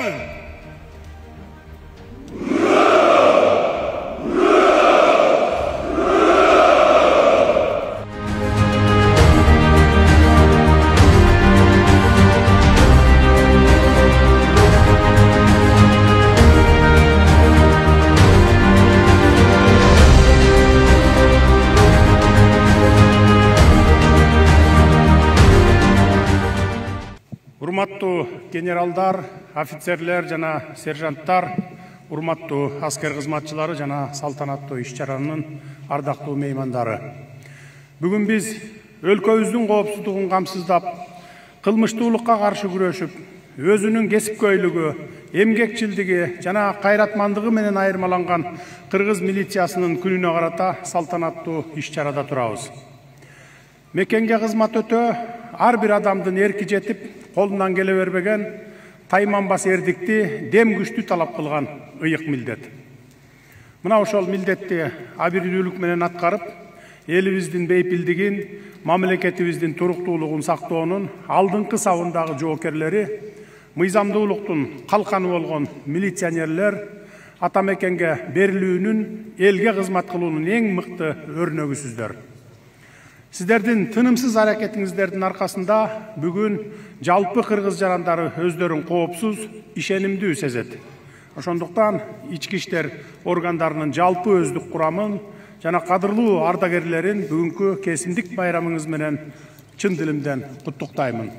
Куттуктаймын. Урматтуу генералдар, офицерлер жана сержанттар, урматтуу аскер кызматчылары жана салтанаттуу иш-чаранын ардактуу меймандары. Бүгүн биз өлкөбүздүн коопсуздугун камсыздап, кылмыштуулукка каршы күрөшүп, өзүнүн кесипкөйлүгү, эмгекчилдиги жана кайратмандыгы менен айырмаланган кыргыз милициясынын күнүнө карата салтанаттуу иш-чарада турабыз. Мекенге кызмат өтө ар бир адамдын эрки жетип, колунан келе бербеген тайманбас эрдикти, дем күчтү талап кылган ыйык милдет. Мына ошол милдетти абийирдүүлүк менен аткарып, элибиздин бейпилдигин, мамлекетибиздин туруктуулугун сактоонун алдыңкы сабындагы жоокерлери, мыйзамдуулуктун калканы болгон милиционерлер ата мекенге берилүүнүн, элге кызмат кылуунун эң мыкты өрнөгүсүздөр. Сиздердин тынымсыз аракетиңиздердин аркасында бүгүн жалпы кыргыз жарандары өздөрүн коопсуз, ишенимдүү сезет. Ошондуктан ички иштер органдарынын жалпы өздүк курамын жана кадырлуу ардагерлерин бүгүнкү кесимдик байрамыңыз менен чын дилимден куттуктаймын.